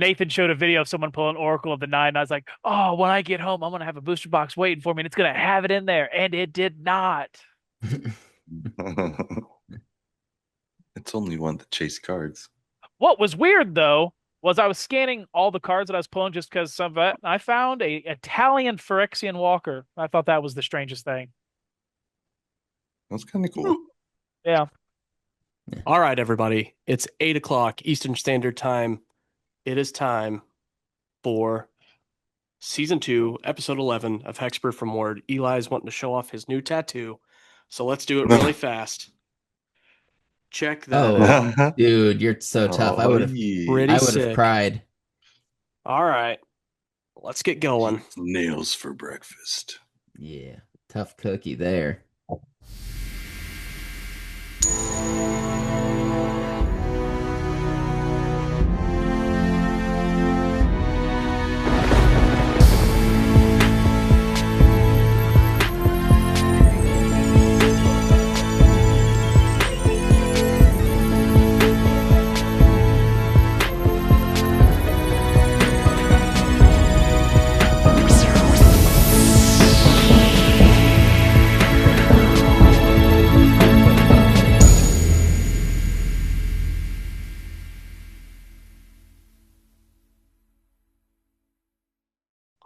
Nathan showed a video of someone pulling Oracle of the Nine, and I was like, "Oh, when I get home, I'm gonna have a booster box waiting for me, and it's gonna have it in there." And it did not. It's only one to chase cards. What was weird though was I was scanning all the cards that I was pulling just because some of it. I found a Italian Phyrexian Walker. I thought that was the strangest thing. That's kind of cool. Yeah. All right, everybody. It's 8 o'clock Eastern Standard Time. It is time for Season 2, Episode 11 of Hexproof from Ward. Eli's wanting to show off his new tattoo. So let's do it really fast. Check that out. Oh, dude, you're so tough. I would have Pretty I would have sick. cried. All right. Let's get going. Nails for breakfast. Yeah, tough cookie there.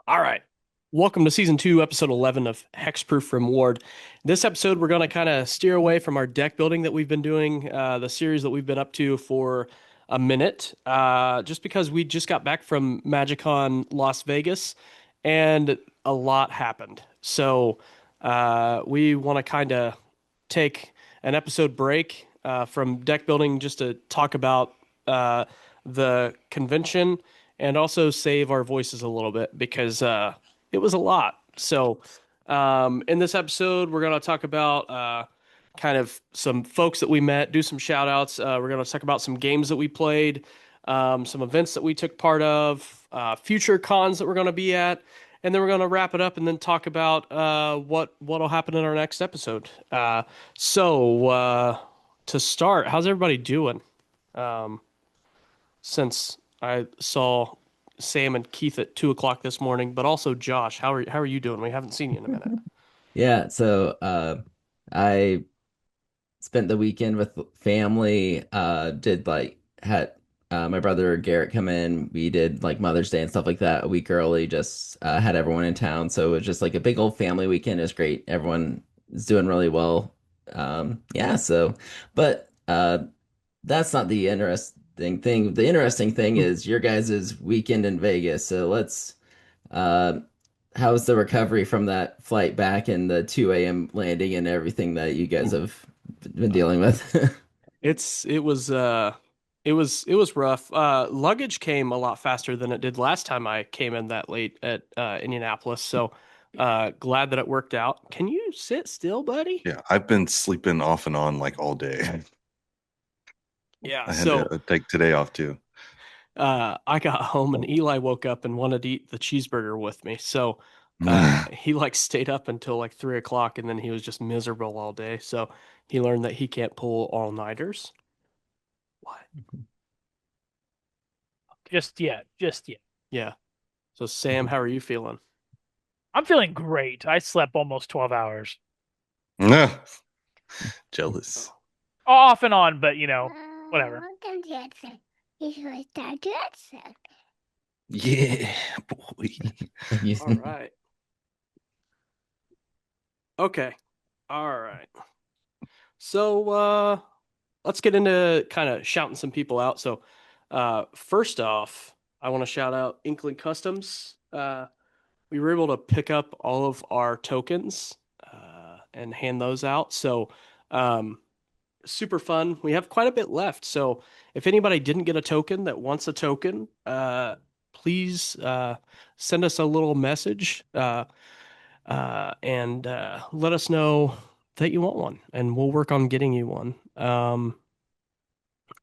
All right. Welcome to Season 2, Episode 11 of Hexproof from Ward. This episode, we're going to kind of steer away from our deck building that we've been doing, the series that we've been up to for a minute, just because we just got back from MagicCon Las Vegas, and a lot happened. So we want to kind of take an episode break from deck building just to talk about the convention and also save our voices a little bit because it was a lot. So in this episode, we're going to talk about kind of some folks that we met, do some shout outs. We're going to talk about some games that we played, some events that we took part of, future cons that we're going to be at. And then we're going to wrap it up and then talk about what'll happen in our next episode. So to start, how's everybody doing? Since I saw Sam and Keith at 2 o'clock this morning, but also Josh, how are you doing? We haven't seen you in a minute. Yeah, so I spent the weekend with family, did like had my brother Garrett come in. We did like Mother's Day and stuff like that a week early, just had everyone in town. So it was just like a big old family weekend. It was great. Everyone is doing really well. Yeah, so but that's not the interesting thing. The interesting thing is your guys' weekend in Vegas. So let's uh how's the recovery from that flight back and the 2 a.m. landing and everything that you guys have been dealing with? It was rough. Luggage came a lot faster than it did last time I came in that late at Indianapolis. So glad that it worked out. Can you sit still, buddy? Yeah, I've been sleeping off and on like all day. Yeah. I had to take today off too. I got home and Eli woke up and wanted to eat the cheeseburger with me. So he like stayed up until like 3 o'clock and then he was just miserable all day. So he learned that he can't pull all-nighters. What? Just yet. Yeah. So Sam, how are you feeling? I'm feeling great. I slept almost 12 hours. Jealous. Off and on, but whatever. Yeah, boy. All right. Okay. All right. So let's get into kind of shouting some people out. So first off, I want to shout out Inkling Customs. We were able to pick up all of our tokens and hand those out. So super fun. We have quite a bit left. So if anybody didn't get a token that wants a token, please send us a little message and let us know that you want one, and we'll work on getting you one. And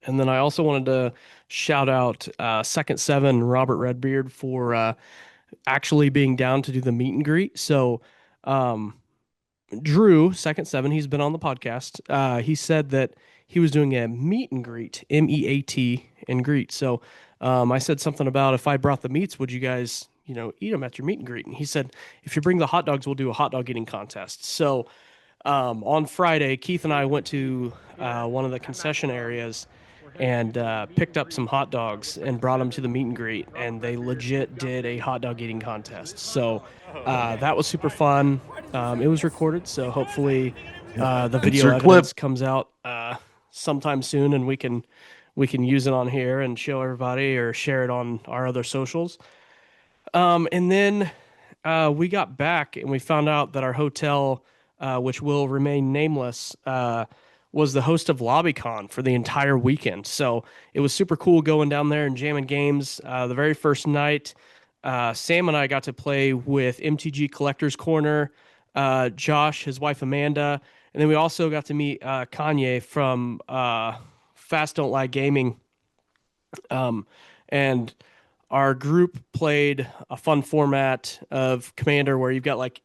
then I also wanted to shout out Second Seven Robert Redbeard for actually being down to do the meet and greet. So Drew, Second Seven, he's been on the podcast. He said that he was doing a meet and greet, MEAT and greet. So I said something about if I brought the meats, would you guys, eat them at your meet and greet? And he said, if you bring the hot dogs, we'll do a hot dog eating contest. So on Friday, Keith and I went to one of the concession areas and picked up some hot dogs and brought them to the meet and greet. And they legit did a hot dog eating contest. So that was super fun. It was recorded, so hopefully the video Insert clip. evidence comes out sometime soon, and we can use it on here and show everybody or share it on our other socials. And then we got back and we found out that our hotel, which will remain nameless, was the host of LobbyCon for the entire weekend. So it was super cool going down there and jamming games. The very first night, Sam and I got to play with MTG Collector's Corner, Josh, his wife Amanda, and then we also got to meet Kanye from Fast Don't Lie Gaming. And our group played a fun format of Commander where you've got like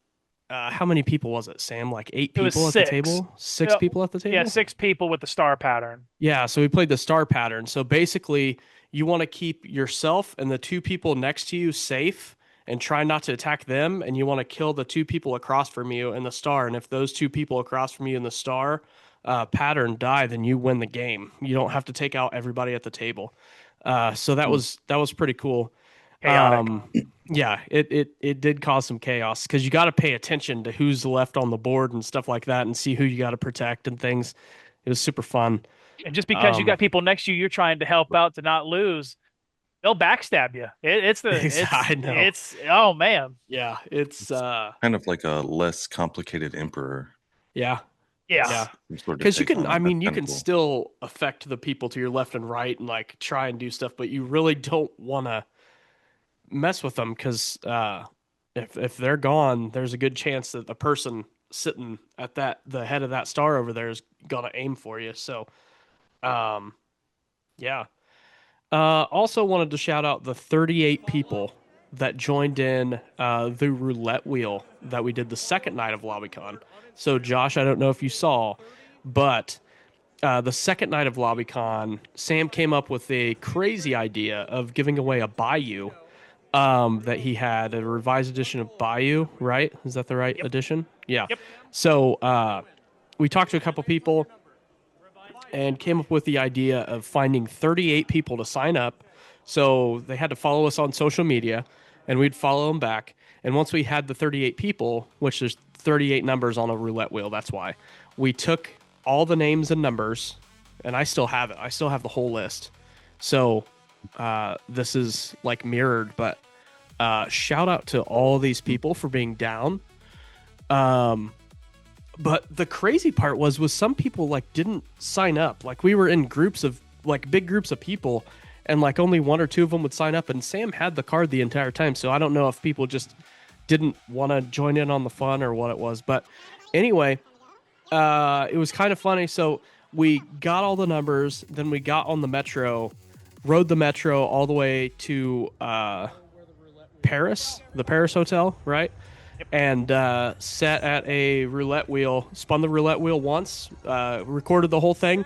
how many people was it, Sam? Like eight It was people at the six. table? Six Yeah, people at the table? Yeah, 6 people with the star pattern. Yeah, so we played the star pattern. So basically, you want to keep yourself and the two people next to you safe and try not to attack them. And you want to kill the two people across from you in the star. And if those two people across from you in the star pattern die, then you win the game. You don't have to take out everybody at the table. So that was pretty cool. Chaotic. Yeah, it did cause some chaos because you got to pay attention to who's left on the board and stuff like that and see who you got to protect and things. It was super fun. And just because you got people next to you, you're trying to help out to not lose, they'll backstab you. I know. It's oh man. Yeah, it's Kind of like a less complicated emperor. yeah. Yeah. Because you can, I mean, you Kinda can cool. still affect the people to your left and right and like try and do stuff, but you really don't want to mess with them because if they're gone, there's a good chance that the person sitting at the head of that star over there is gonna aim for you. So, yeah. Also wanted to shout out the 38 people that joined in the roulette wheel that we did the second night of LobbyCon. So, Josh, I don't know if you saw, but the second night of LobbyCon, Sam came up with a crazy idea of giving away a Bayou that he had, a revised edition of Bayou, right? Is that the right edition? Yeah. Yep. So we talked to a couple people and came up with the idea of finding 38 people to sign up. So they had to follow us on social media, and we'd follow them back. And once we had the 38 people, which there's 38 numbers on a roulette wheel, that's why, we took all the names and numbers, and I still have it. I still have the whole list. So this is like mirrored, but shout out to all these people for being down. But the crazy part was some people like didn't sign up. Like we were in groups of like big groups of people, and like only one or two of them would sign up. And Sam had the card the entire time, so I don't know if people just didn't want to join in on the fun or what it was. But anyway, it was kind of funny. So we got all the numbers, then we got on the metro, rode the metro all the way to Paris, the Paris hotel, right? And sat at a roulette wheel, spun the roulette wheel once, recorded the whole thing,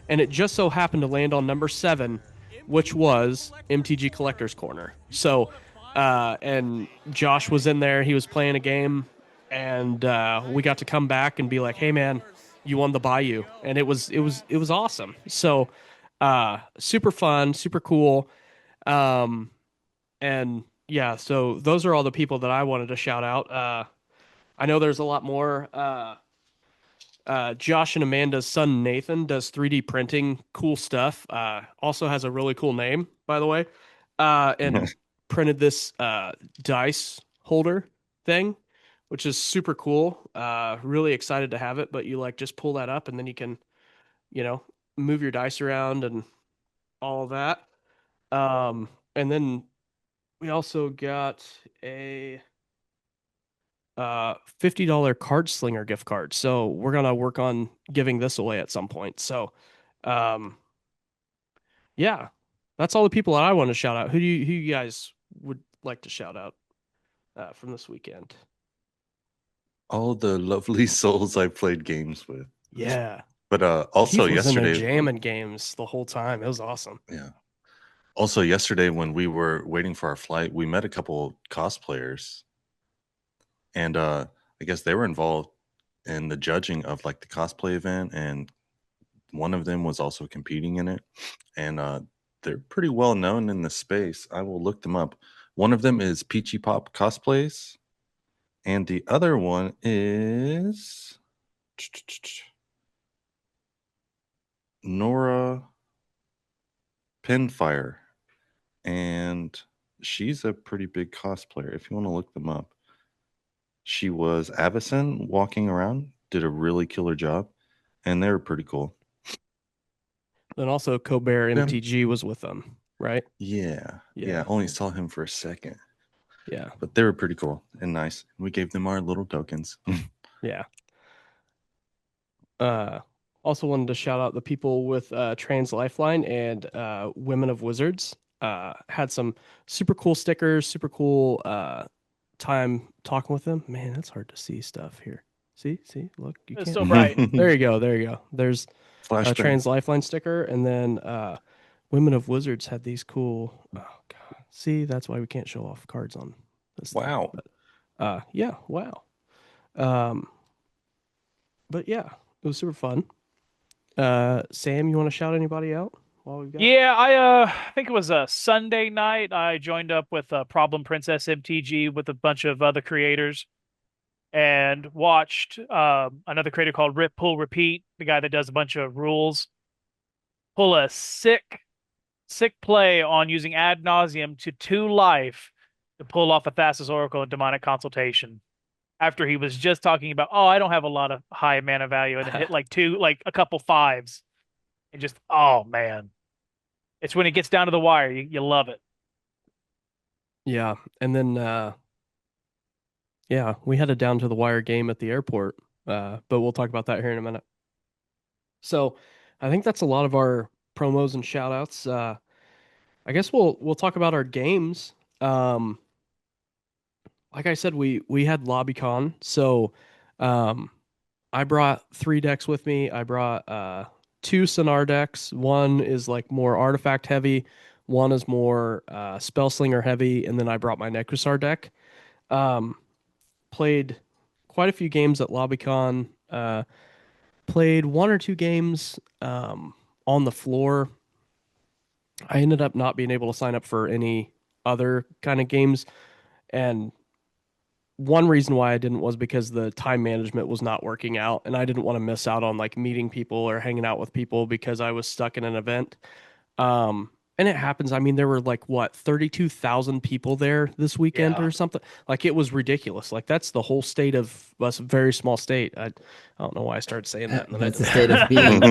and it just so happened to land on number 7, which was MTG Collector's Corner. So, and Josh was in there, he was playing a game, and we got to come back and be like, "Hey, man, you won the Bayou," and it was awesome. So, super fun, super cool, and yeah, so those are all the people that I wanted to shout out. I know there's a lot more. Josh and Amanda's son Nathan does 3D printing, cool stuff. Also has a really cool name, by the way, and printed this dice holder thing, which is super cool. Really excited to have it, but you like just pull that up and then you can, move your dice around and all that. And then we also got a $50 card slinger gift card. So we're gonna work on giving this away at some point. So yeah, that's all the people that I want to shout out. Who you guys would like to shout out from this weekend? All the lovely souls I played games with. Yeah. But also Keith was in there yesterday, jamming games the whole time. It was awesome. yeah. Also, yesterday when we were waiting for our flight, we met a couple cosplayers, and I guess they were involved in the judging of like the cosplay event, and one of them was also competing in it, and they're pretty well known in the space. I will look them up. One of them is Peachy Pop Cosplays, and the other one is Nora Pinfire, and she's a pretty big cosplayer. If you want to look them up, she was Avison walking around, did a really killer job, and they were pretty cool. Then also Colbert Yeah. MTG was with them, right? Yeah. Yeah. Only saw him for a second, Yeah. but they were pretty cool and nice. We gave them our little tokens. Yeah. Also wanted to shout out the people with Trans Lifeline and Women of Wizards. Had some super cool stickers, super cool time talking with them. Man, that's hard to see stuff here. See, look, you It's can't. so bright. There you go. There's a Flashbang. Trans Lifeline sticker, and then Women of Wizards had these cool. Oh god, see, that's why we can't show off cards on this thing. Wow. But, yeah, wow. But yeah, it was super fun. Sam, you want to shout anybody out while we've got? Yeah, I think it was a Sunday night. I joined up with Problem Princess MTG with a bunch of other creators and watched another creator called Rip Pull Repeat, the guy that does a bunch of rules, pull a sick play on using ad nauseum to 2 life to pull off a Thassa's Oracle and Demonic Consultation. After he was just talking about, oh, I don't have a lot of high mana value, and it hit like a couple fives, and just, oh man, it's when it gets down to the wire, you love it. Yeah, and then yeah, we had a down to the wire game at the airport, but we'll talk about that here in a minute. So, I think that's a lot of our promos and shout outs. I guess we'll talk about our games. Like I said, we had LobbyCon, so I brought 3 decks with me. I brought 2 Sonar decks. One is like more artifact heavy, one is more Spellslinger heavy, and then I brought my Necrosar deck. Played quite a few games at LobbyCon. Played 1 or 2 games on the floor. I ended up not being able to sign up for any other kind of games, and one reason why I didn't was because the time management was not working out, and I didn't want to miss out on like meeting people or hanging out with people because I was stuck in an event. And it happens. I mean, there were like what 32,000 people there this weekend Yeah. or something. Like it was ridiculous. Like that's the whole state of a very small state. I don't know why I started saying that. And then That's I the state of being.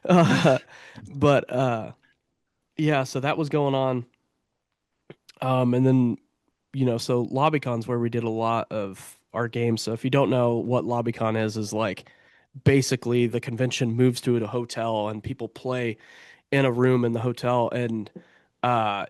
yeah. But yeah, so that was going on. And then so LobbyCon's where we did a lot of our games. So if you don't know what LobbyCon is like basically the convention moves to a hotel and people play in a room in the hotel. And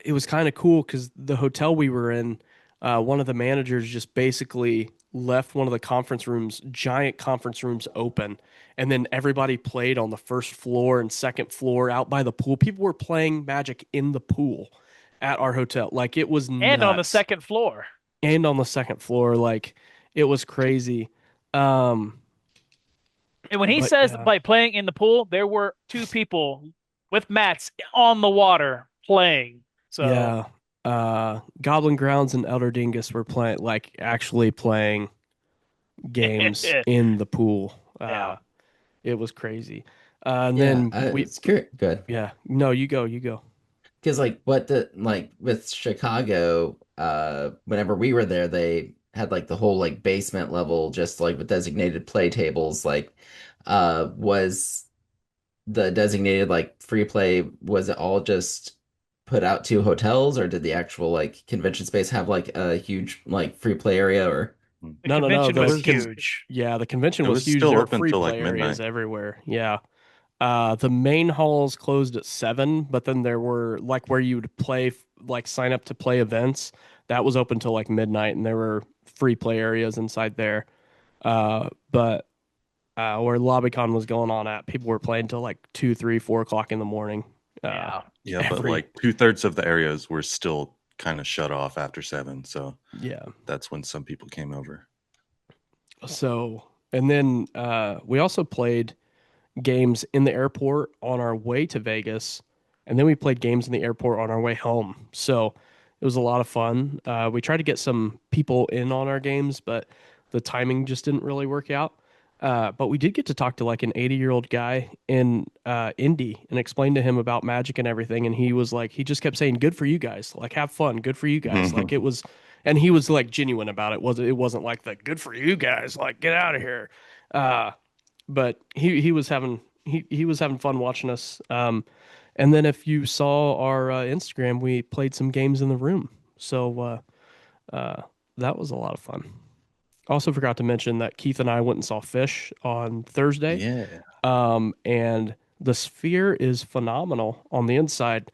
it was kind of cool because the hotel we were in, one of the managers just basically left one of the giant conference rooms open. And then everybody played on the first floor and second floor out by the pool. People were playing Magic in the pool at our hotel. Like it was And on the nuts. second floor. And on the second floor, like it was crazy. Um, And when he but says yeah, by playing in the pool, there were 2 people with mats on the water playing. So yeah. Goblin Grounds and Elder Dingus were playing, like actually playing games in the pool. yeah. It was crazy. And Yeah, then we, it's good. yeah, no, you go. Because like with Chicago, whenever we were there, they had like the whole like basement level, just like with designated play tables. Like, was the designated like free play, was it all just put out to hotels, or did the actual like convention space have like a huge like free play area? Or The No. convention The was was- huge. Yeah, the convention It was was huge. still There were open free till, play like, areas midnight. everywhere. Yeah. The main halls closed at 7, but then there were like where you would play, like sign up to play events. That was open till like midnight, and there were free play areas inside there. But where LobbyCon was going on at, people were playing till like 2, 3, 4 o'clock in the morning. Yeah. Yeah, but like 2/3 of the areas were still kind of shut off after 7. So Yeah. that's when some people came over. So, and then we also played games in the airport on our way to Vegas, and then we played games in the airport on our way home. So it was a lot of fun. We tried to get some people in on our games, but the timing just didn't really work out. But we did get to talk to like an 80-year-old guy in Indy and explain to him about Magic and everything. And he was like, he just kept saying, "Good for you guys. Like, have fun. Good for you guys." Like it was, and he was like genuine about it. It wasn't like the "good for you guys." Like, get out of here. But he was having he was having fun watching us. And then if you saw our Instagram, we played some games in the room. So that was a lot of fun. Also forgot to mention that Keith and I went and saw Fish on Thursday. Yeah. And the sphere is phenomenal on the inside,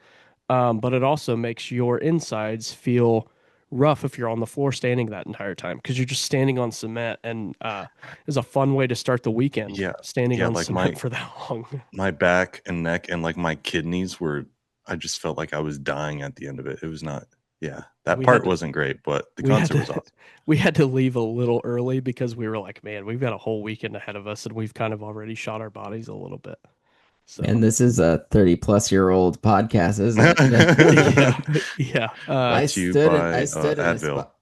but it also makes your insides feel rough if you're on the floor standing that entire time because you're just standing on cement, and is a fun way to start the weekend Yeah. standing Yeah, on like cement for that long. my back and neck and like my kidneys were, I just felt like I was dying at the end of it. It was not, yeah, that We had part to wasn't great, but the we had concert was to awesome. we had to leave a little early because we were like, man, we've got a whole weekend ahead of us, and we've kind of already shot our bodies a little bit. And So this is a 30-plus-year-old podcast, isn't it? yeah, yeah. Brought to you by I stood in a Advil. spot.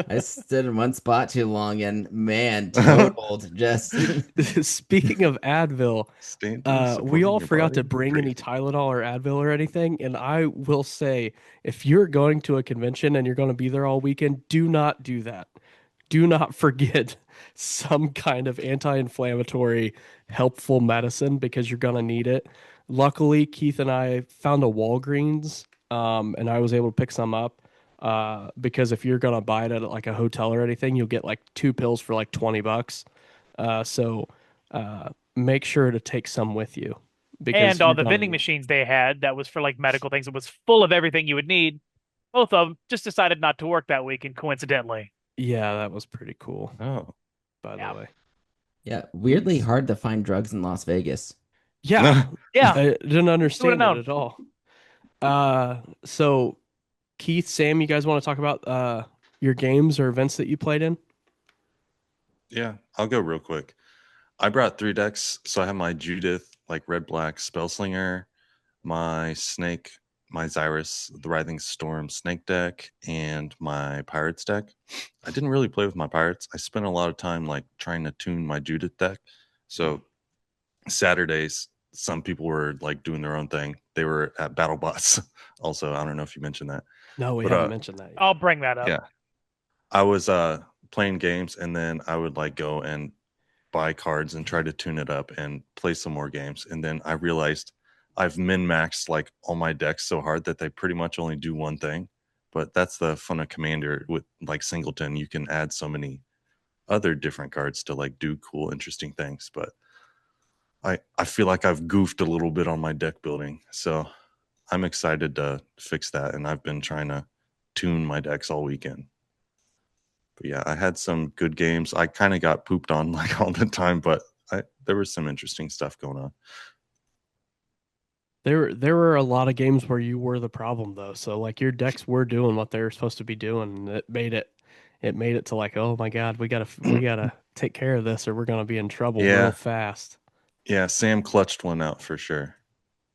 I stood in one spot too long, and man, totaled just. Speaking of Advil, Standing, we supporting all your forgot to body. bring any Crazy. Tylenol or Advil or anything. And I will say, if you're going to a convention and you're going to be there all weekend, do not do that. Do not forget some kind of anti-inflammatory, helpful medicine because you're going to need it. Luckily, Keith and I found a Walgreens, and I was able to pick some up. Because if you're going to buy it at like a hotel or anything, you'll get like 2 pills for like $20. So make sure to take some with you because And all you're the gonna vending need. machines they had that was for like medical things. It was full of everything you would need. Both of them just decided not to work that weekend, coincidentally. Yeah, that was pretty cool, Oh. by the Yeah. way. Yeah, weirdly hard to find drugs in Las Vegas. Yeah, Yeah. I didn't Who would have understand it known? at all. So Keith, Sam, you guys want to talk about your games or events that you played in? Yeah, I'll go real quick. I brought 3 decks. So I have my Judith, like red black Spellslinger, my Snake, my Xyrus, the Writhing Storm Snake deck, and my Pirates deck. I didn't really play with my Pirates. I spent a lot of time like trying to tune my Judith deck. So Saturdays, some people were like doing their own thing. They were at BattleBots. Also, I don't know if you mentioned that. No, we But haven't mentioned that yet. I'll bring that up. yeah, I was playing games and then I would like go and buy cards and try to tune it up and play some more games. And then I realized I've min maxed like all my decks so hard that they pretty much only do one thing. But that's the fun of Commander with like Singleton. You can add so many other different cards to like do cool, interesting things. But I feel like I've goofed a little bit on my deck building. So I'm excited to fix that. And I've been trying to tune my decks all weekend. But yeah, I had some good games. I kind of got pooped on like all the time, but there was some interesting stuff going on. There were a lot of games where you were the problem though. So like your decks were doing what they were supposed to be doing, and it made it to like, oh my God, we gotta take care of this or we're gonna be in trouble real Yeah, fast. yeah. Sam clutched one out for sure.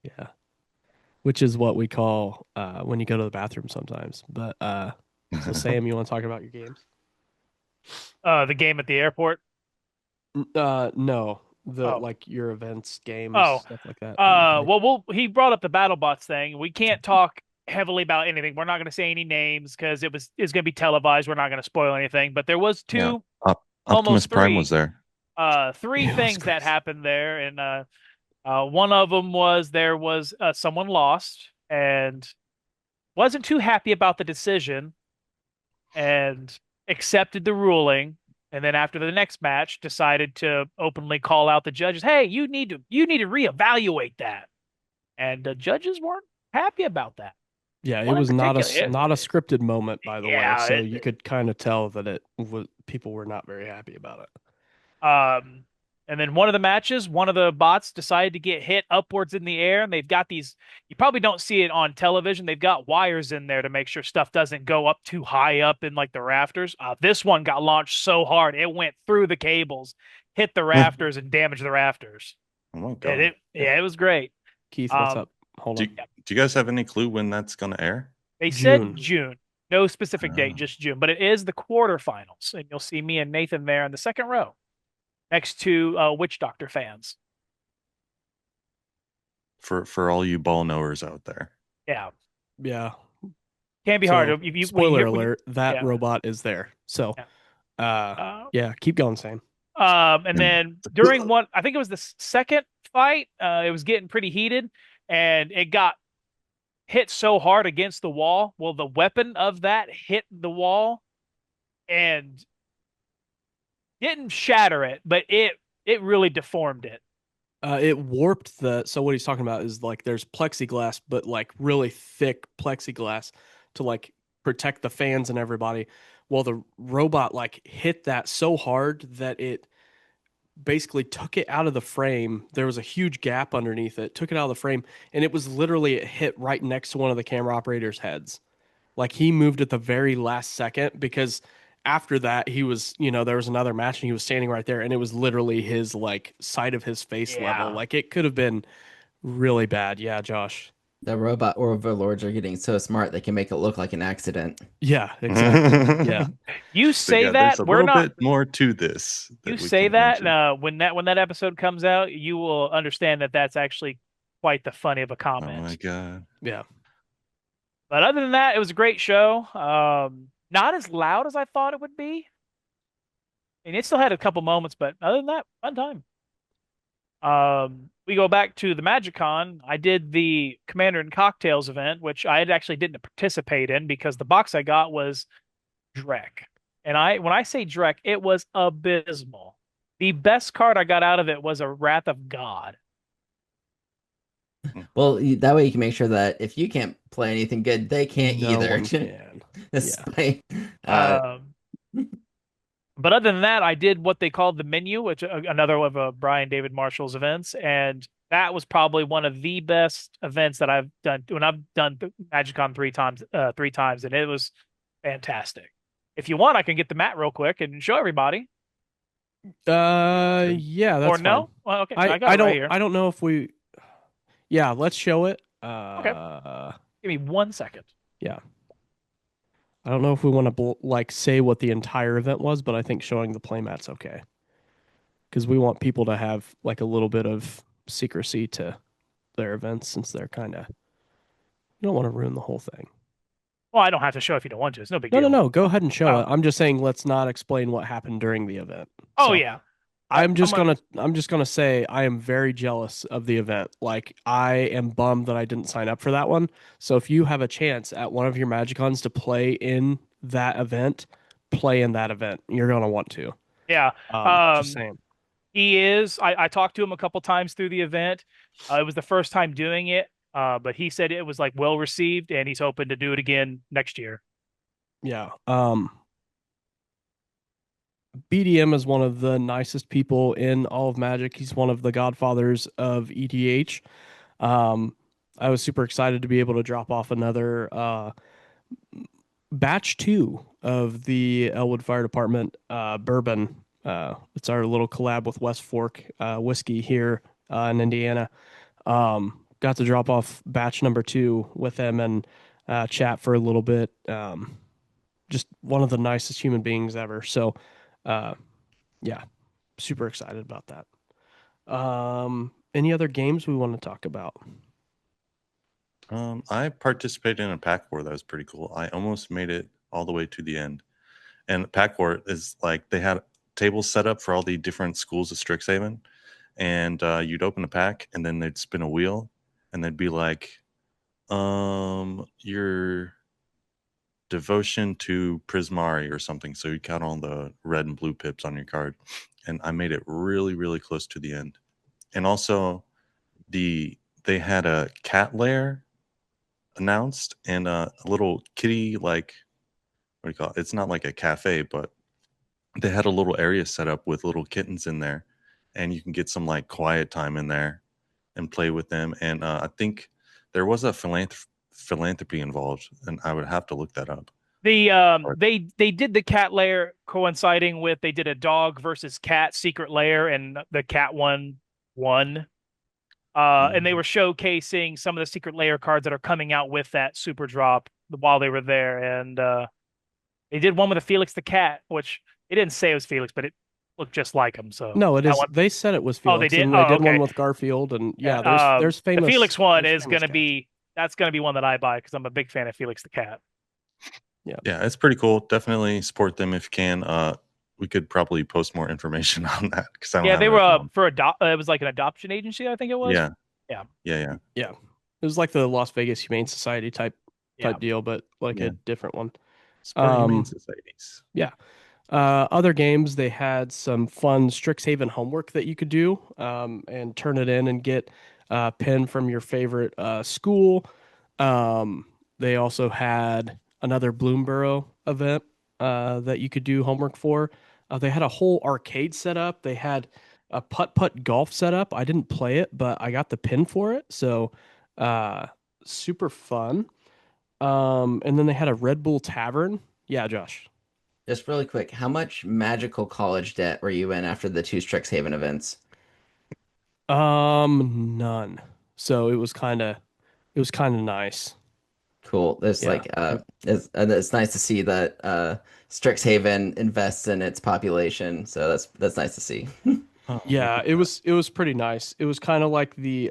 Yeah. Which is what we call when you go to the bathroom sometimes. But so Sam, you want to talk about your games? The game at the airport. No, the Oh. like your events, games, Oh. stuff like that you played. Well, he brought up the BattleBots thing. We can't talk heavily about anything. We're not going to say any names because it's going to be televised. We're not going to spoil anything. But there was Yeah, two, Optimus almost Prime was three, there. three Yeah, it was things that crazy. happened there, and one of them was there was someone lost and wasn't too happy about the decision and accepted the ruling. And then after the next match, decided to openly call out the judges. Hey, you need to reevaluate that. And the judges weren't happy about that. Yeah, it One in was not a particular. not a scripted moment, by the way. Yeah. So you could kind of tell that it was people were not very happy about it. Um, And then one of the matches, one of the bots decided to get hit upwards in the air, and they've got these. You probably don't see it on television. They've got wires in there to make sure stuff doesn't go up too high up in like the rafters. This one got launched so hard it went through the cables, hit the Oh rafters, and damaged the rafters. my And god. it was great. Keith, what's Um, up? Hold Do on. you, do you guys have any clue when that's gonna air? they said June. June, no specific date, Oh. just June, but it is the quarterfinals, and you'll see me and Nathan there in the second row, next to Witch Doctor fans. For all you ball knowers out there. Yeah, Yeah. can't be So, hard. If you, spoiler when you, alert, that yeah. robot is there. So, Yeah. yeah, keep going, Sam. And then during one, I think it was the second fight, it was getting pretty heated, and it got hit so hard against the wall. Well, the weapon of that hit the wall and didn't shatter it, but it really deformed it. It warped so what he's talking about is like there's plexiglass, but like really thick plexiglass to like protect the fans and everybody. Well, the robot like hit that so hard that it basically took it out of the frame. There was a huge gap underneath it, took it out of the frame, and it was literally it hit right next to one of the camera operators' heads. Like he moved at the very last second because after that he was, there was another match and he was standing right there and it was literally his like side of his face level. Yeah. Like it could have been really bad. Yeah, Josh. The robot overlords are getting so smart they can make it look like an accident. Yeah, exactly. Yeah. You So say yeah, there's that a we're little not. bit more to this You that we say can that mention. when that episode comes out, you will understand that that's actually quite the funny of a Oh my comment. god. Yeah. But other than that, it was a great show. Not as loud as I thought it would be, and it still had a couple moments, but other than that, fun time. We go back to the MagicCon. I did the Commander and Cocktails event, which I had actually didn't participate in because the box I got was Drek. And when I say Drek, it was abysmal. The best card I got out of it was a Wrath of God. Well, that way you can make sure that if you can't play anything good, they can't No either. one can. Despite, Um, but other than that, I did what they called the menu, which another of Brian David Marshall's events, and that was probably one of the best events that I've done when I've done MagicCon three times, and it was fantastic. If you want, I can get the mat real quick and show everybody. Yeah, that's Or no? fine. Well, okay, I I got it don't right here. I don't know if we. Yeah, let's show it. Okay, give me 1 second. Yeah. I don't know if we want to like say what the entire event was, but I think showing the playmat's okay. Because we want people to have like a little bit of secrecy to their events since they're kind of. You don't want to ruin the whole thing. Well, I don't have to show if you don't want to. It's no big No, no, deal. no. Go ahead and show Oh. it. I'm just saying let's not explain what happened during the event. Oh So, yeah. I'm just gonna say I am very jealous of the event. Like I am bummed that I didn't sign up for that one. So if you have a chance at one of your MagicCons to play in that event, play in that event. You're gonna want to. Yeah. Just saying. He is. I talked to him a couple times through the event. It was the first time doing it, but he said it was like well received, and he's hoping to do it again next year. Yeah. BDM is one of the nicest people in all of Magic. He's one of the godfathers of EDH. I was super excited to be able to drop off another batch 2 of the Elwood Fire Department bourbon. It's our little collab with West Fork whiskey here in Indiana. Got to drop off batch number 2 with them and chat for a little bit. Just one of the nicest human beings ever. So, yeah, super excited about that. Any other games we want to talk about? I participated in a pack war that was pretty cool. I almost made it all the way to the end. And pack war is like they had tables set up for all the different schools of Strixhaven, and you'd open a pack, and then they'd spin a wheel, and they'd be like, your devotion to Prismari or something. So you count all the red and blue pips on your card, and I made it really, really close to the end. And also, they had a cat lair announced and a little kitty, like, what do you call it? It's not like a cafe, but they had a little area set up with little kittens in there, and you can get some like quiet time in there and play with them. And I think there was a philanthropy involved, and I would have to look that up. They did the cat lair coinciding with they did a dog versus cat secret lair, and the cat won. And they were showcasing some of the secret layer cards that are coming out with that super drop while they were there. And they did one with a Felix the cat, which it didn't say it was Felix, but it looked just like him. So No, it is. They said it was oh, they Felix, did. and they Oh, did one okay. with Garfield, and yeah, Yeah, there's the famous. Felix one there's is famous gonna cats. be that's gonna be one that I buy because I'm a big fan of Felix the cat. Yeah, it's pretty cool. Definitely support them if you can. We could probably post more information on that because I don't Yeah, have they it were at the moment. for it was like an adoption agency, I think it was. Yeah, Yeah. yeah. Yeah, it was like the Las Vegas Humane Society type Yeah. deal, but like Yeah. a different one. Support humane societies. Yeah. Other games, they had some fun Strixhaven homework that you could do and turn it in and get a pin from your favorite school. They also had another Bloomborough event that you could do homework for. They had a whole arcade set up. They had a putt-putt golf set up. I didn't play it, but I got the pin for it. So super fun. And then they had a Red Bull Tavern. Yeah, Josh. Just really quick, how much magical college debt were you in after the two Strixhaven events? None. So it was kind of nice. Cool. There's Yeah. like it's nice to see that Strixhaven invests in its population. So that's nice to see. Oh, Yeah, it was pretty nice. It was kind of like the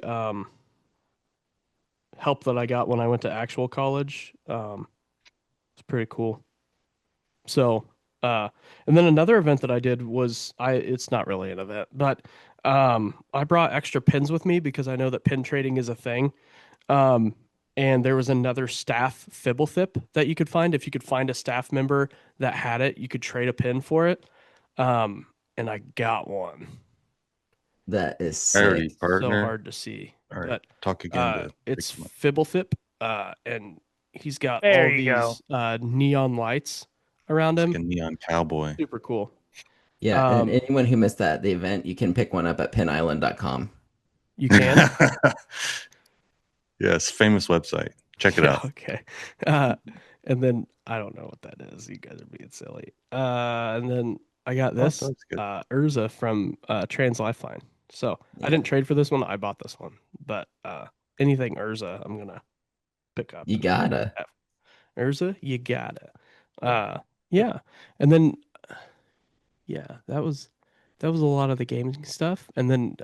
help that I got when I went to actual college. It's pretty cool. So, and then another event that I did was it's not really an event, but I brought extra pins with me because I know that pin trading is a thing. Um, and there was another staff Fibblethip that you could find. If you could find a staff member that had it, you could trade a pin for it. And I got one. That is Priority sick. So partner. hard to see. All right, But talk again. it's Fibblethip, and he's got There all you go. these neon lights around It's like him. a neon cowboy. Super cool. Yeah, and anyone who missed the event, you can pick one up at pinisland.com. You can? Yes, famous website. Check it Yeah, out. okay. And then I don't know what that is. You guys are being silly. And then I got this that's good. Urza from Trans Lifeline. So Yeah. I didn't trade for this one. I bought this one. But anything Urza, I'm gonna pick up. You gotta. Urza, you gotta. Yeah. And then yeah, that was a lot of the gaming stuff. And then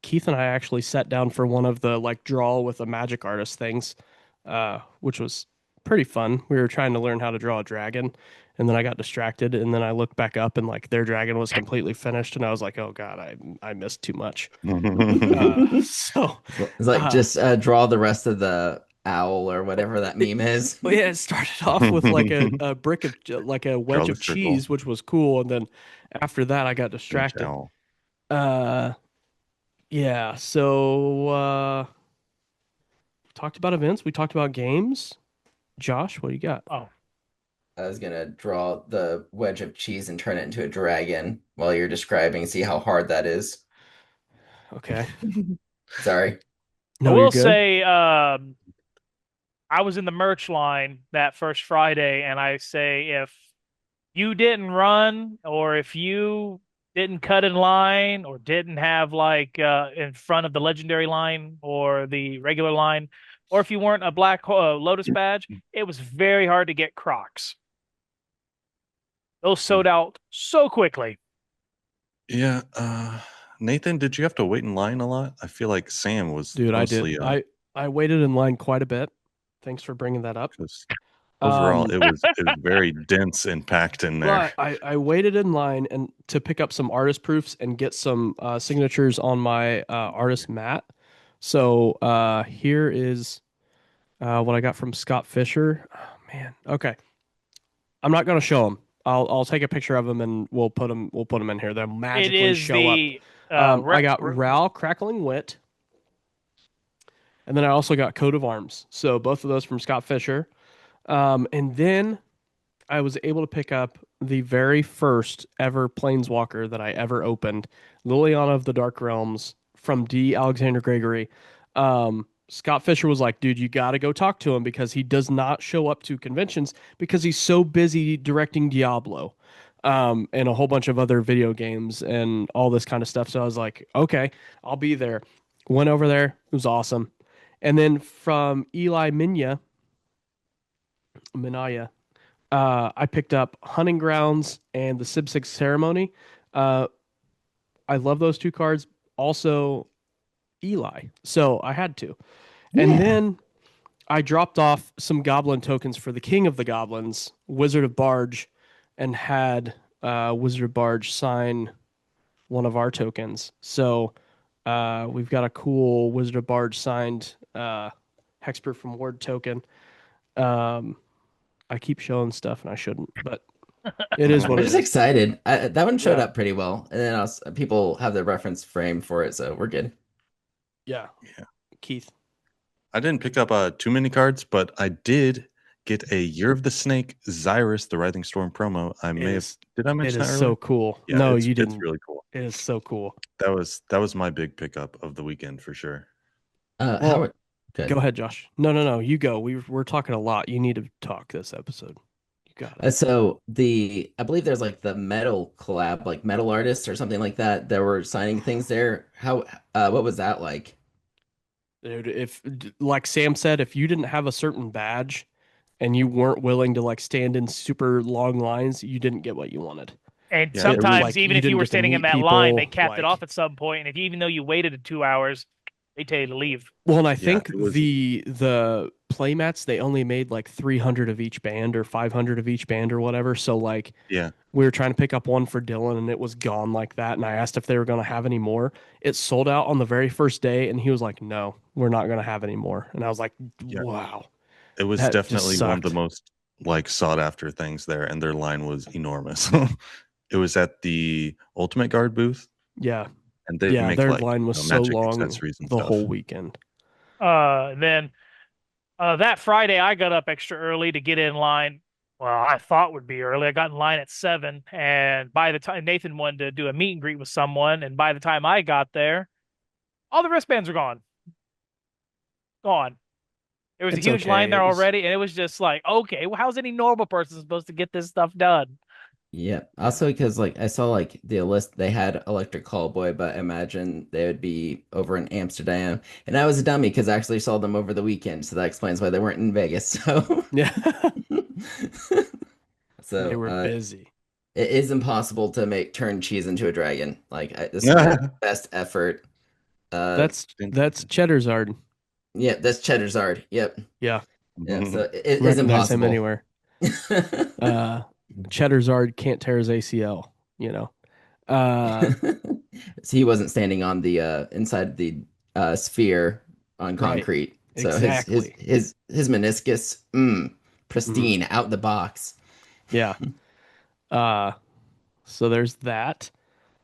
Keith and I actually sat down for one of the like draw with a magic artist things, which was pretty fun. We were trying to learn how to draw a dragon, and then I got distracted, and then I looked back up and like their dragon was completely finished, and I was like, oh god, I missed too much. So It's like just draw the rest of the owl or whatever that meme is. Well, yeah, it started off with like a brick of like a wedge the of circle. cheese, which was cool, and then after that I got distracted. Owl. Yeah, so talked about events, we talked about games. Josh, what do you got? Oh, I was gonna draw the wedge of cheese and turn it into a dragon while you're describing, see how hard that is. Okay. Sorry. No, I you're will good. say, I was in the merch line that first Friday, and I say if you didn't run, or if you didn't cut in line, or didn't have like in front of the legendary line or the regular line, or if you weren't a black Lotus badge, it was very hard to get Crocs. Those sold out so quickly. Yeah, Nathan, did you have to wait in line a lot? I feel like Sam was Dude, mostly, I did. I waited in line quite a bit. Thanks for bringing that up. just overall, Um, it was very dense and packed in there. But I waited in line and to pick up some artist proofs and get some signatures on my artist mat. So here is what I got from Scott Fisher. Oh, man. Okay. I'm not gonna show them. I'll take a picture of them and we'll put them in here. They'll It magically is show the up. I got Ral Crackling Wit, and then I also got Coat of Arms. So both of those from Scott Fisher. And then I was able to pick up the very first ever Planeswalker that I ever opened, Liliana of the Dark Realms from D. Alexander Gregory. Scott Fisher was like, dude, you got to go talk to him because he does not show up to conventions because he's so busy directing Diablo, and a whole bunch of other video games and all this kind of stuff. So I was like, okay, I'll be there. Went over there. It was awesome. And then from Eli Minaya, I picked up Hunting Grounds and the Civ 6 Ceremony. Uh, I love those two cards. Also, Eli. So I had to. And Yeah. then I dropped off some goblin tokens for the King of the Goblins, Wizard of Barge, and had Wizard of Barge sign one of our tokens. So we've got a cool Wizard of Barge signed Hexproof from Ward token. Um, I keep showing stuff and I shouldn't, but it is what I'm it just is. excited. That one showed Yeah. up pretty well, and then people have the reference frame for it, so we're good. Yeah. Yeah. Keith. I didn't pick up too many cards, but I did get a Year of the Snake Xyrus, the Writhing Storm promo. Did I It mention is that so earlier? cool. Yeah, No, it's you didn't. really cool. It is so cool. That was my big pickup of the weekend for sure. Well, Howard, go ahead, Josh. No. You go. We're talking a lot. You need to talk this episode. You got it. So I believe there's like the metal collab, like metal artists or something like that. That were signing things there. What was that like? Dude, like Sam said, if you didn't have a certain badge and you weren't willing to like stand in super long lines, you didn't get what you wanted. And Yeah, it was sometimes, Like even you if you didn't were get to standing in meet that line, they people. capped it Like, off at some point, and if even though you waited 2 hours, they tell you to leave. well, and I Yeah, think it was. the playmats they only made like 300 of each band or 500 of each band or whatever. So like Yeah, we were trying to pick up one for Dylan and it was gone like that. And I asked if they were going to have any more. It sold out on the very first day, and he was like, "No, we're not going to have any more." And I was like, yeah. "Wow, It was that just definitely one of the sucked." most like sought after things there, and their line was enormous. It was at the Ultimate Guard booth, Yeah, and they yeah, make their like line was so magic long accessories and the stuff. whole weekend. Then that Friday, I got up extra early to get in line. Well, I thought would be early. I got in line at 7, and by the time Nathan wanted to do a meet and greet with someone, and by the time I got there, all the wristbands were gone. Gone. There was a It's huge line okay. there already, and it was just like, okay, well, how's any normal person supposed to get this stuff done? Yeah. Also, because like I saw like the list, they had Electric Callboy, but imagine they would be over in Amsterdam, and I was a dummy because I actually saw them over the weekend, so that explains why they weren't in Vegas. So, Yeah, they so were busy. it is impossible to make turn cheese into a dragon. This is my best effort. That's Cheddarzard. Yeah, that's Cheddarzard. Yep. Yeah, Yeah. So it is recognize him impossible. anywhere. Cheddarzard can't tear his ACL. You know. So he wasn't standing on the inside the sphere on Right. concrete. So Exactly. his meniscus, pristine, out the box. Yeah. So there's that.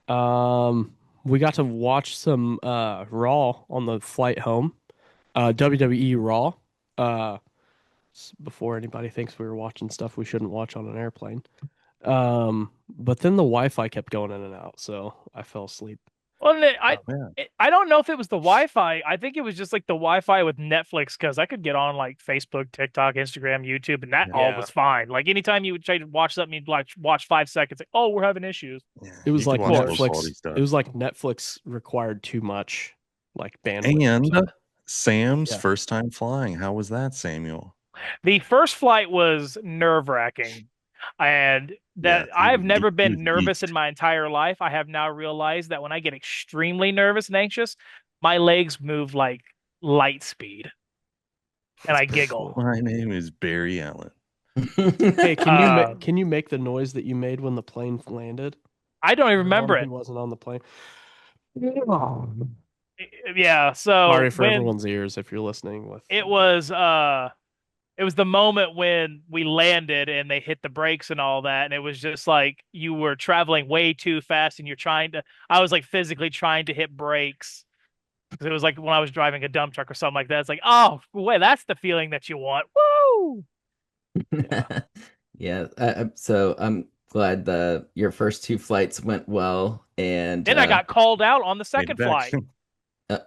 We got to watch some Raw on the flight home. WWE Raw. Before anybody thinks we were watching stuff we shouldn't watch on an airplane. But then the Wi-Fi kept going in and out, so I fell asleep. Well, Yeah. I don't know if it was the Wi-Fi. I think it was just like the Wi-Fi with Netflix, because I could get on like Facebook, TikTok, Instagram, YouTube, and that all Yeah. was fine. Like anytime you would try to watch something, you'd like watch 5 seconds. Like, oh, we're having issues. Yeah, It was you could like watch low Netflix. quality stuff. It was like Netflix required too much like bandwidth. And Sam's Yeah. first time flying. How was that, Samuel? The first flight was nerve-wracking, and that Yeah, I've he never was been nervous geeked. in my entire life. I have now realized that when I get extremely nervous and anxious, my legs move like light speed, and I giggle. My name is Barry Allen. Hey, Um, can you make the noise that you made when the plane landed? I don't even The one remember it. who wasn't on the plane. Yeah, so Sorry for when everyone's ears if you're listening with it was the moment when we landed and they hit the brakes and all that, and it was just like you were traveling way too fast and I was like physically trying to hit brakes, because it was like when I was driving a dump truck or something like that. It's like, oh wait, that's the feeling that you want. Woo! Yeah. Yeah. So I'm glad your first two flights went well, and Then I got called out on the Made it second back. flight uh, in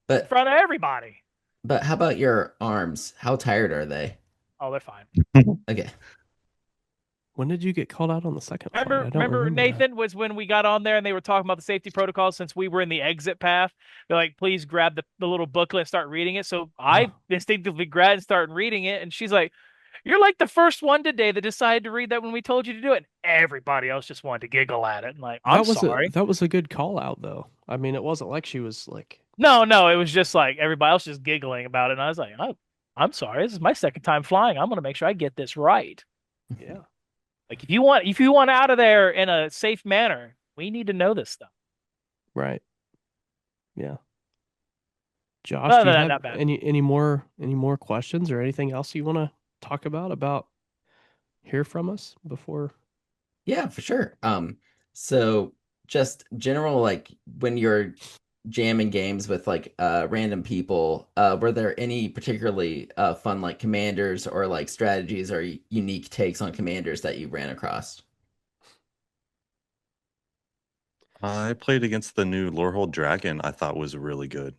but front of everybody. how about your arms? How tired are they? Oh, they're fine. Okay. When did you get called out on the second flight? Remember, I don't remember, remember that. Nathan, was when we got on there and they were talking about the safety protocols since we were in the exit path. They're like, please grab the little booklet and start reading it. So I Oh, instinctively grabbed and started reading it. And she's like, you're like the first one today that decided to read that when we told you to do it. And everybody else just wanted to giggle at it. And like, I'm sorry. that was a good call out though. I mean, it wasn't like she was like, No, no, it was just like everybody else just giggling about it. And I was like, I'm sorry. This is my second time flying. I'm going to make sure I get this right. yeah, Like if you want out of there in a safe manner, we need to know this stuff. right. Yeah. Josh, No, do no, you no, have not bad. any more questions or anything else you want to talk about hear from us before? Yeah, for sure. So just general, like when you're jamming games with like random people, were there any particularly fun like commanders or like strategies or unique takes on commanders that you ran across? I played against the new Lorehold Dragon. I thought was really good.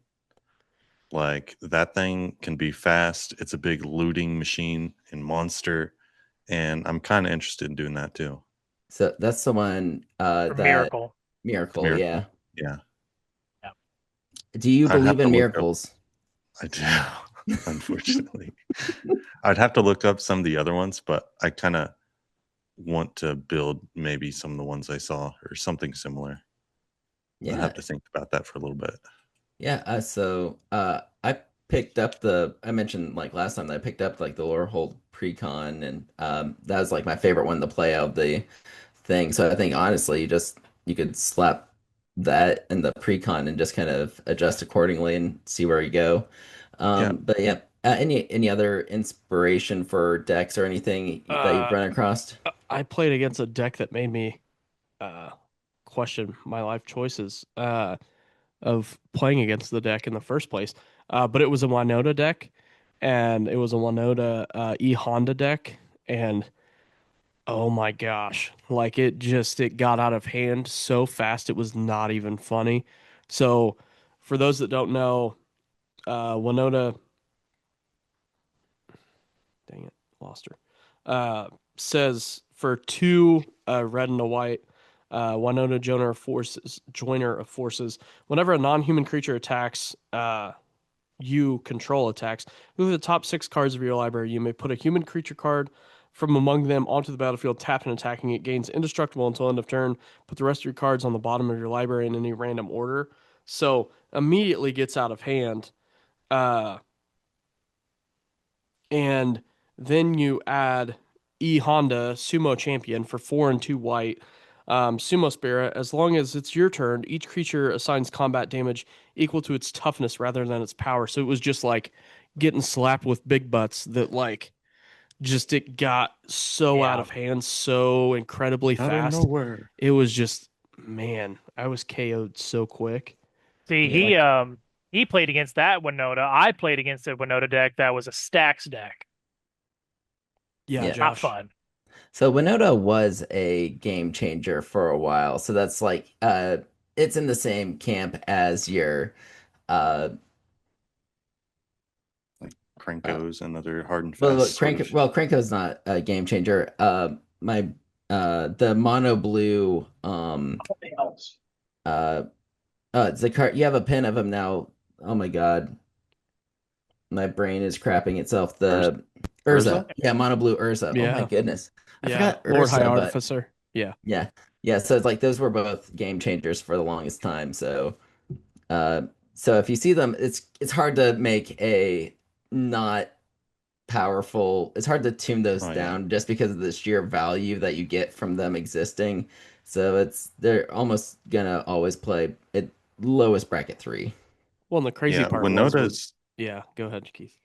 Like that thing can be fast. It's a big looting machine and monster, and I'm kind of interested in doing that too. So that's the one For that Miracle. Miracle, Miracle. yeah. Yeah, Yeah. Do you I'd have believe to in look up. miracles? I do, unfortunately. I'd have to look up some of the other ones, but I kind of want to build maybe some of the ones I saw or something similar. I'd Yeah, have to think about that for a little bit. yeah. I picked up I mentioned like last time that I picked up like the Lorehold Precon, and that was like my favorite one to play out of the thing. So I think honestly, you could slap that and the Precon and just kind of adjust accordingly and see where you go. Yeah. But yeah, any other inspiration for decks or anything that you've Uh, run across? I played against a deck that made me uh question my life choices of playing against the deck in the first place. But it was a Winota deck, and it was a Winota E Honda deck, and oh my gosh, like it got out of hand so fast it was not even funny. So for those that don't know, Winota, dang it, lost her. Says for two red and a white, Winona joiner of forces. Whenever a non-human creature attacks, you control attacks. Move the top six cards of your library. You may put a human creature card from among them onto the battlefield, tapped and attacking. It gains indestructible until end of turn. Put the rest of your cards on the bottom of your library in any random order. So immediately gets out of hand. Uh, and then you add E Honda Sumo Champion for 4 and 2 white. Sumo Spirit, as long as it's your turn, each creature assigns combat damage equal to its toughness rather than its power. So it was just like getting slapped with big butts that like just it got so out Yeah. of hand so incredibly Out of fast. nowhere. It was just man, I was KO'd so quick. See, Yeah. he played against that Winota. I played against a Winota deck that was a stacks deck. Yeah, Yeah. Not Josh. fun. So Winota was a game changer for a while. So that's like it's in the same camp as your uh Like uh Krankos and other hard and fast sort of. Krenko's not a game changer. My the mono blue uh it's the card you have a pin of him now. Oh my God. My brain is crapping itself. Urza. The Urza? Urza. Yeah, mono blue Urza. Oh my Yeah. goodness. I Yeah. forgot Lord High Urza, but Artificer. Yeah. yeah. Yeah, so it's like those were both game changers for the longest time. Uh, so if you see them, it's hard to make a not powerful. It's hard to tune those Oh yeah. down just because of the sheer value that you get from them existing. So they're almost gonna always play at lowest bracket three. Well, and the crazy Yeah. part was Winota's yeah, go ahead, Keith.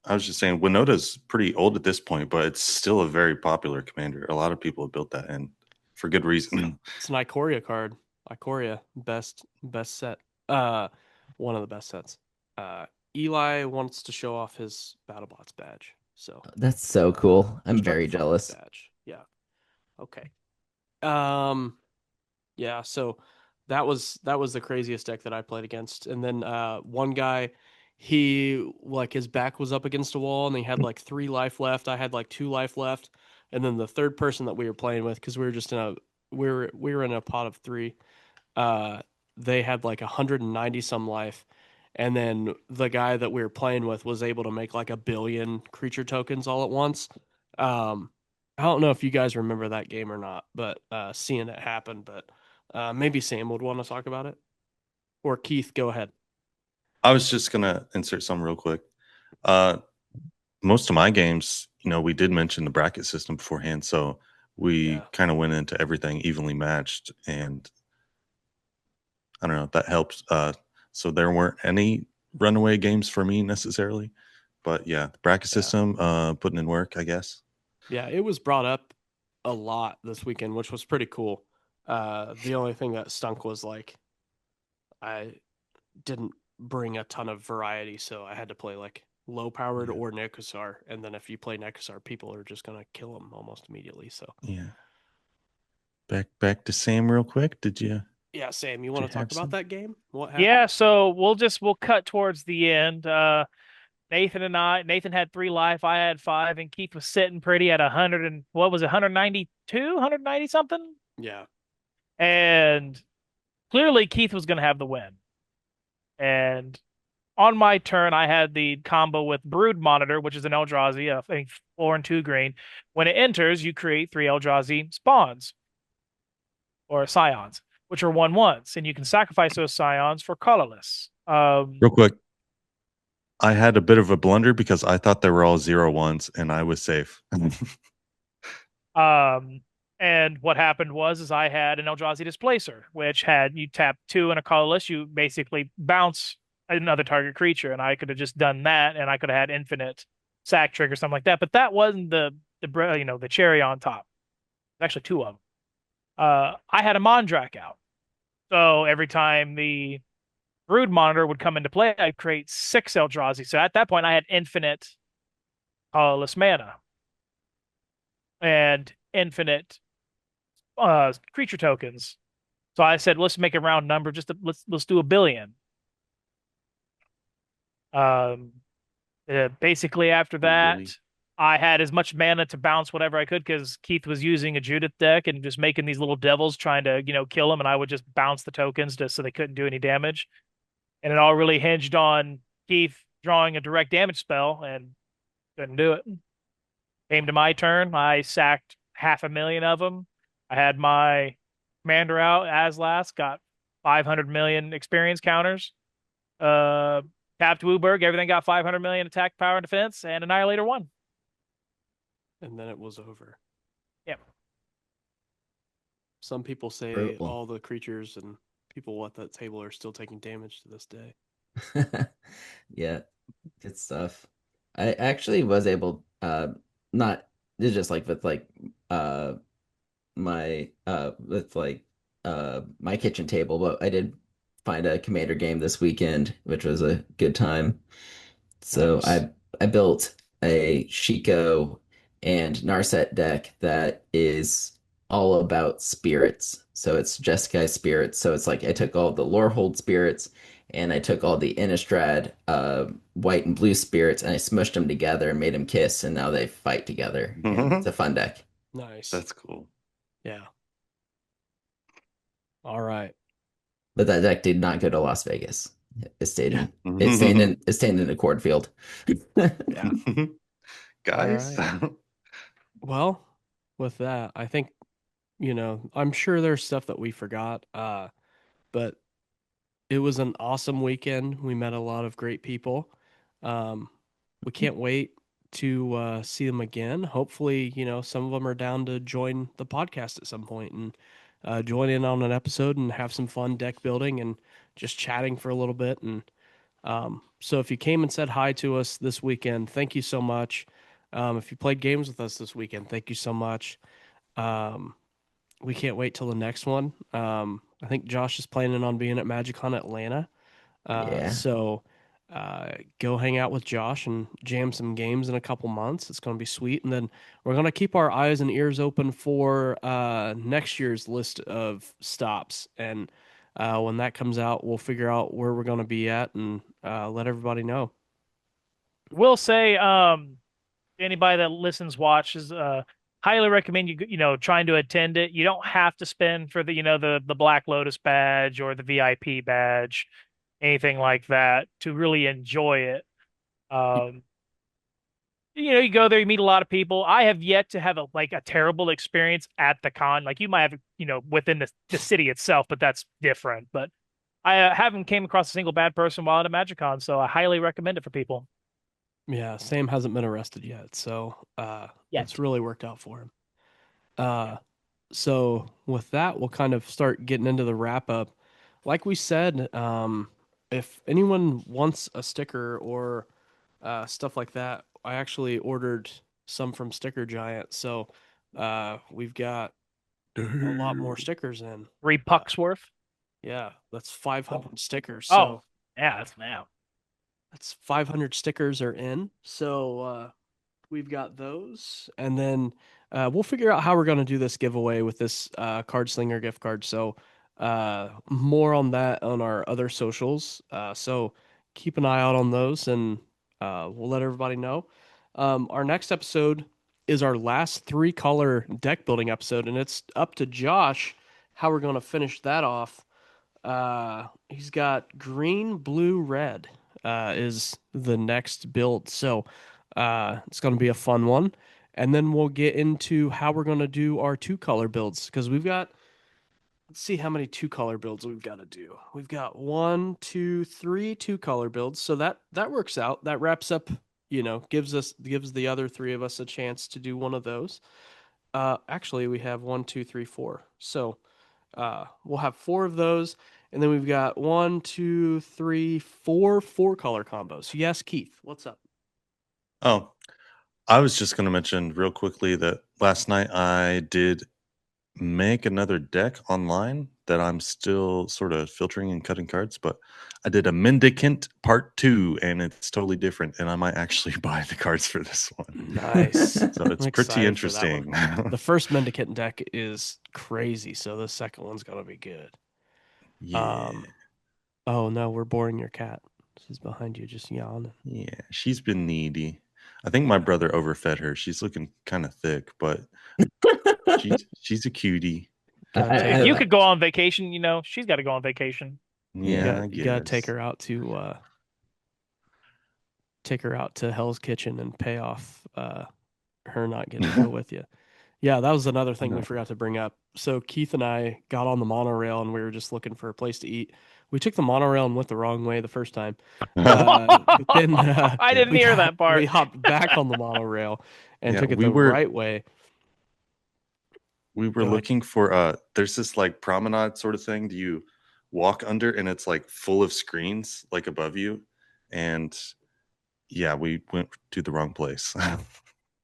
I was just saying Winota's pretty old at this point, but it's still a very popular commander. A lot of people have built that and for good reason. It's an Ikoria card. Ikoria, best set. One of the best sets. Uh Eli wants to show off his BattleBots badge. So That's so cool. I'm just trying to very find my jealous. badge. Yeah. Okay. Um. Yeah. So that was the craziest deck that I played against. And then one guy, he like his back was up against a wall and he had like 3 life left. I had like 2 life left. And then the third person that we were playing with, because we were just in a we were in a pot of three. Uh, they had like 190 some life, and then the guy that we were playing with was able to make like 1 billion creature tokens all at once. Um, I don't know if you guys remember that game or not, but seeing it happen. But maybe Sam would want to talk about it, or Keith. Go ahead. I was just gonna insert some real quick. Uh, most of my games, we did mention the bracket system beforehand, so we Yeah, kind of went into everything evenly matched, and I don't know, that helps. So there weren't any runaway games for me necessarily, but yeah, the bracket yeah, system, putting in work, I guess. yeah. It was brought up a lot this weekend, which was pretty cool. The only thing that stunk was like I didn't bring a ton of variety, so I had to play like low powered Yeah, or Nekusar, and then if you play Nekusar, people are just gonna kill him almost immediately. So yeah. Back to Sam real quick. yeah, Sam, you Did want you to talk have about some? that game? What happened? Yeah, so we'll cut towards the end. Nathan had 3 life, I had 5, and Keith was sitting pretty at 100 and what was it, 192, 190 something? Yeah, And clearly Keith was going to have the win. And on my turn, I had the combo with Brood Monitor, which is an Eldrazi, I think 4 and 2 green. When it enters, you create 3 Eldrazi spawns or scions, which are 1/1s, and you can sacrifice those scions for colorless. Real quick, I had a bit of a blunder because I thought they were all 0-1s and I was safe. Um, and what happened was is I had an Eldrazi Displacer, which had you tap 2 and a colorless, you basically bounce another target creature, and I could have just done that, and I could have had infinite sack trigger something like that. But that wasn't the cherry on top. Actually, 2 of them. I had a Mondrak out, so every time the Brood Monitor would come into play, I'd create 6 Eldrazi. So at that point, I had infinite colorless mana and infinite creature tokens. So I said, let's make a round number. Let's do 1 billion. Um, Basically after Really? that, I had as much mana to bounce whatever I could because Keith was using a Judith deck and just making these little devils trying to kill him, and I would just bounce the tokens just so they couldn't do any damage. And it all really hinged on Keith drawing a direct damage spell and couldn't do it. Came to my turn, I sacked 500,000 of them. I had my commander out as last, got 500 million experience counters. Uh, Tapped Wooburg, everything got 500 million attack, power, and defense, and Annihilator won. and then it was over. Yep. Some people say Brutal. all the creatures and people at that table are still taking damage to this day. Yeah, good stuff. I actually was able not it's just like with like my with like my kitchen table, but I did find a commander game this weekend, which was a good time. So Nice. I built a Shiko and Narset deck that is all about spirits. So it's Jeskai spirits. So it's like I took all the Lorehold spirits and I took all the Innistrad white and blue spirits and I smushed them together and made them kiss and now they fight together. And it's a fun deck. Nice. That's cool. Yeah. All right. But that deck did not go to Las Vegas. It stayed Yeah. in it stayed in a cornfield. Yeah. All Guys. right. Well, with that, I think, I'm sure there's stuff that we forgot. But it was an awesome weekend. We met a lot of great people. Um, we can't wait to see them again. Hopefully, some of them are down to join the podcast at some point and join in on an episode and have some fun deck building and just chatting for a little bit. And so if you came and said hi to us this weekend, thank you so much. If you played games with us this weekend, thank you so much. Um, we can't wait till the next one. I think Josh is planning on being at MagicCon Atlanta. Yeah. So go hang out with Josh and jam some games in a couple months. It's going to be sweet. And then we're going to keep our eyes and ears open for next year's list of stops. And when that comes out, we'll figure out where we're going to be at and let everybody know. Will say, anybody that listens, watches, highly recommend trying to attend it. You don't have to spend for the Black Lotus badge or the VIP badge, anything like that, to really enjoy it. Um, you go there, you meet a lot of people. I have yet to have a terrible experience at the con. Like you might have, within the city itself, but that's different. But I haven't came across a single bad person while at a MagicCon, so I highly recommend it for people. Yeah, Sam hasn't been arrested yet, so it's Yet. really worked out for him. Yeah. So with that, we'll kind of start getting into the wrap up. Like we said, if anyone wants a sticker or stuff like that, I actually ordered some from Sticker Giant, so we've got a lot more stickers in. 3 pucks worth. Yeah, that's 500 stickers. Oh, So yeah, that's now. that's 500 stickers are in. So we've got those, and then we'll figure out how we're going to do this giveaway with this card slinger gift card. So more on that on our other socials. So keep an eye out on those, and we'll let everybody know. Our next episode is our last 3-color deck building episode, and it's up to Josh how we're going to finish that off. He's got green, blue, red is the next build. So it's going to be a fun one. And then we'll get into how we're going to do our 2-color builds because let's see how many 2-color builds we've got to do. We've got 1, 2, 3 2-color builds. So that works out. That wraps up, gives the other 3 of us a chance to do one of those. Actually, we have 1, 2, 3, 4. So we'll have 4 of those. And then we've got 1, 2, 3, 4 4-color combos. Yes, Keith, what's up? Oh, I was just going to mention real quickly that last night I did make another deck online that I'm still sort of filtering and cutting cards, but I did a Mendicant Part 2 and it's totally different. And I might actually buy the cards for this one. Nice. So it's I'm pretty excited for that one. interesting. The first Mendicant deck is crazy, so the second one's gonna be good. Yeah. Oh no, we're boring your cat. She's behind you, just yawning. Yeah. She's been needy. I think my brother overfed her. She's looking kind of thick, but she's a cutie. If you could go on vacation, she's got to go on vacation. Yeah, you gotta take her out to Hell's Kitchen and pay off her not getting to go with you. Yeah, that was another thing we forgot to bring up. So Keith and I got on the monorail and we were just looking for a place to eat. We took the monorail and went the wrong way the first time. Then I didn't hear that part. We hopped back on the monorail and took it the right way. We were looking for there's this like promenade sort of thing. Do you walk under and it's like full of screens like above you? And yeah, we went to the wrong place.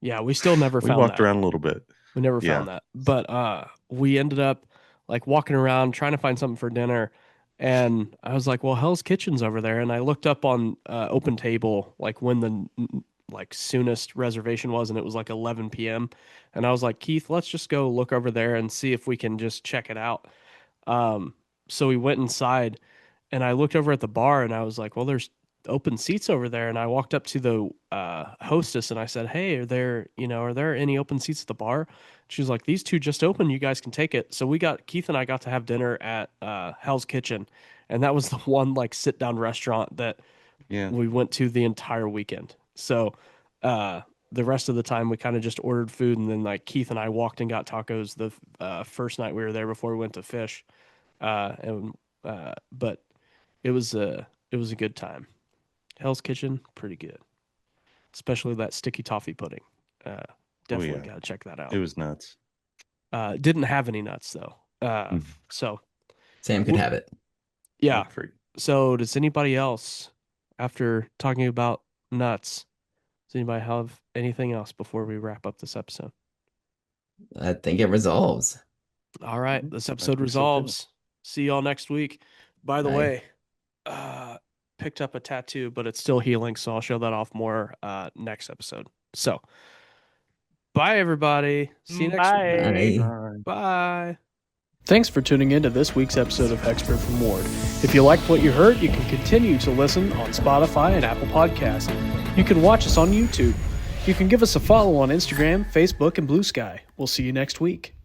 Yeah, we still never found that. We walked around a little bit. We never found that. But we ended up like walking around trying to find something for dinner. And I was like, well, Hell's Kitchen's over there. And I looked up on Open Table, like when the soonest reservation was, and it was like 11 p.m. And I was like, Keith, let's just go look over there and see if we can just check it out. So we went inside and I looked over at the bar and I was like, well, there's open seats over there. And I walked up to the hostess and I said, hey, are there any open seats at the bar? She was like, these 2 just opened. You guys can take it. So Keith and I got to have dinner at Hell's Kitchen. And that was the one like sit down restaurant that we went to the entire weekend. So the rest of the time we kind of just ordered food. And then like Keith and I walked and got tacos the first night we were there before we went to fish. But it was a good time. Hell's Kitchen, pretty good. Especially that sticky toffee pudding. Definitely got to check that out. It was nuts. Didn't have any nuts though. So Sam could have it. Yeah. So does anybody else, after talking about nuts, does anybody have anything else before we wrap up this episode? I think it resolves. All right. This episode resolves. See y'all next week. By the way, picked up a tattoo, but it's still healing, so I'll show that off more next episode. So, bye everybody. See you next week. Bye. Bye. Thanks for tuning in to this week's episode of Hexproof from Ward. If you liked what you heard, you can continue to listen on Spotify and Apple Podcasts. You can watch us on YouTube. You can give us a follow on Instagram, Facebook, and Blue Sky. We'll see you next week.